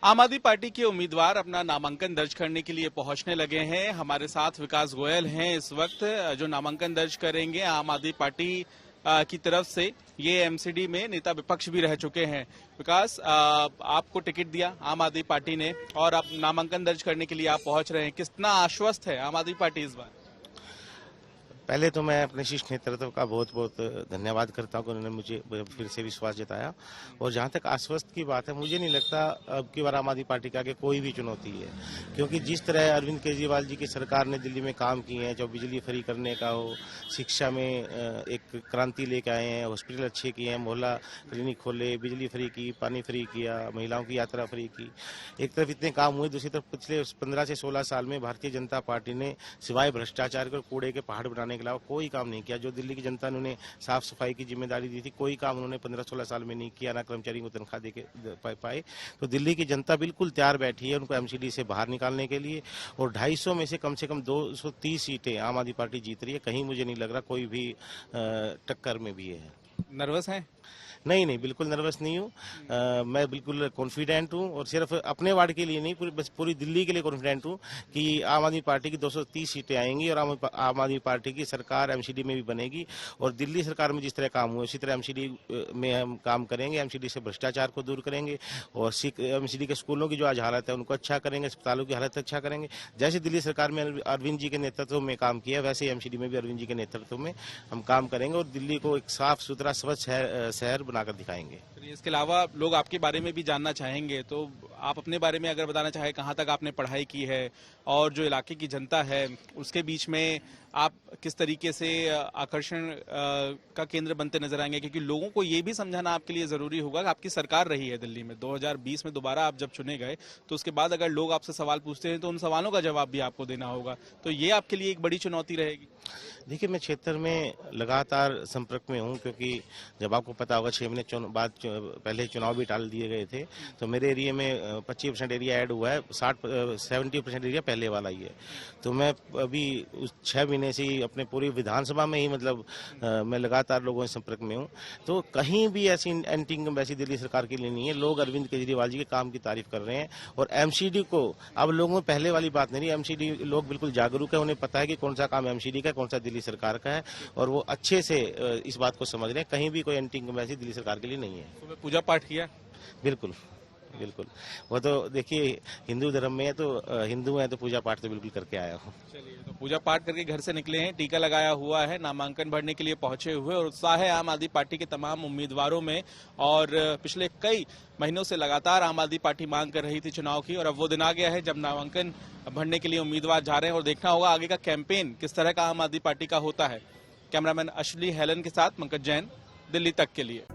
आम आदमी पार्टी के उम्मीदवार अपना नामांकन दर्ज करने के लिए पहुंचने लगे हैं। हमारे साथ विकास गोयल हैं इस वक्त, जो नामांकन दर्ज करेंगे आम आदमी पार्टी की तरफ से। ये एमसीडी में नेता विपक्ष भी रह चुके हैं। विकास, आपको टिकट दिया आम आदमी पार्टी ने और आप नामांकन दर्ज करने के लिए आप पहुंच रहे हैं, कितना आश्वस्त है आम आदमी पार्टी इस बार? पहले तो मैं अपने शीर्ष नेतृत्व का बहुत बहुत धन्यवाद करता हूं कि उन्होंने मुझे फिर से विश्वास जताया। और जहां तक आश्वस्त की बात है, मुझे नहीं लगता अब की बार आम आदमी पार्टी के आगे कोई भी चुनौती है, क्योंकि जिस तरह अरविंद केजरीवाल जी की सरकार ने दिल्ली में काम किए हैं, जो बिजली फ्री करने का हो, शिक्षा में एक क्रांति लेके आए हैं, हॉस्पिटल अच्छे किए हैं, मोहल्ला क्लिनिक खोले, बिजली फ्री की, पानी फ्री किया, महिलाओं की यात्रा फ्री की। एक तरफ इतने काम हुए, दूसरी तरफ पिछले 15 से 16 साल में भारतीय जनता पार्टी ने सिवाय भ्रष्टाचार के कूड़े के पहाड़ बनाने के अलावा कोई काम नहीं किया। जो दिल्ली की जनता ने उन्हें साफ सफाई की जिम्मेदारी दी थी, कोई काम उन्होंने 15-16 साल में नहीं किया, ना कर्मचारी को तनख्वाह दे के पाए। तो दिल्ली की जनता बिल्कुल तैयार बैठी है उनको एमसीडी से बाहर निकालने के लिए। और 250 में से कम 230 सीटें आम आदमी पार्टी जीत रही है। कहीं मुझे नहीं लग रहा कोई भी टक्कर में भी है। नर्वस हैं? नहीं, बिल्कुल नर्वस नहीं हूँ। मैं बिल्कुल कॉन्फिडेंट हूँ और सिर्फ अपने वार्ड के लिए नहीं, पूरी दिल्ली के लिए कॉन्फिडेंट हूँ कि आम आदमी पार्टी की 230 सीटें आएंगी और आम आदमी पार्टी की सरकार एमसीडी में भी बनेगी। और दिल्ली सरकार में जिस तरह काम हुए उसी तरह एमसीडी में हम काम करेंगे। एमसीडी से भ्रष्टाचार को दूर करेंगे और एमसीडी के स्कूलों की जो आज हालत है उनको अच्छा करेंगे, अस्पतालों की हालत अच्छा करेंगे। जैसे दिल्ली सरकार में अरविंद जी के नेतृत्व में काम किया, वैसे एमसीडी में भी अरविंद जी के नेतृत्व में हम काम करेंगे और दिल्ली को एक साफ सुथरा स्वच्छ शहर बनाकर दिखाएंगे। इसके अलावा लोग आपके बारे में भी जानना चाहेंगे, तो आप अपने बारे में अगर बताना चाहे, कहाँ तक आपने पढ़ाई की है और जो इलाके की जनता है उसके बीच में आप किस तरीके से आकर्षण का केंद्र बनते नजर आएंगे? क्योंकि लोगों को ये भी समझाना आपके लिए जरूरी होगा कि आपकी सरकार रही है दिल्ली में 2020 में, दोबारा आप जब चुने गए तो उसके बाद अगर लोग आपसे सवाल पूछते हैं तो उन सवालों का जवाब भी आपको देना होगा। तो ये आपके लिए एक बड़ी चुनौती रहेगी। देखिए, मैं क्षेत्र में लगातार संपर्क में हूं, क्योंकि जब आपको पता होगा 6 महीने बाद पहले चुनाव भी टाल दिए गए थे, तो मेरे एरिया में 25% एरिया ऐड हुआ है, 70% एरिया पहले वाला ही है। तो मैं अभी उस 6 महीने से ही अपने पूरी विधानसभा में ही मैं लगातार लोगों से संपर्क में हूँ। तो कहीं भी ऐसी एंटी इनकम वैसी दिल्ली सरकार के लिए नहीं है। लोग अरविंद केजरीवाल जी के काम की तारीफ कर रहे हैं और एमसीडी को अब लोगों में पहले वाली बात नहीं, एमसीडी लोग बिल्कुल जागरूक है, उन्हें पता है कि कौन सा काम एमसीडी का, कौन सा दिल्ली सरकार का है और वो अच्छे से इस बात को समझ रहे हैं। कहीं भी कोई एंटी इनकम वैसी दिल्ली सरकार के लिए नहीं है। तो पूजा पाठ किया? बिल्कुल। वो तो देखिए, हिंदू धर्म में है तो हिंदू है तो पूजा पाठ तो बिल्कुल करके आया हूँ। चलिए, तो पूजा पाठ करके घर से निकले हैं, टीका लगाया हुआ है, नामांकन भरने के लिए पहुंचे हुए और उत्साह है आम आदमी पार्टी के तमाम उम्मीदवारों में। और पिछले कई महीनों से लगातार आम आदमी पार्टी मांग कर रही थी चुनाव की, और अब वो दिन आ गया है जब नामांकन भरने के लिए उम्मीदवार जा रहे हैं। और देखना होगा आगे का कैंपेन किस तरह का आम आदमी पार्टी का होता है। कैमरामैन अश्ली हेलन के साथ पंकज जैन, दिल्ली तक के लिए।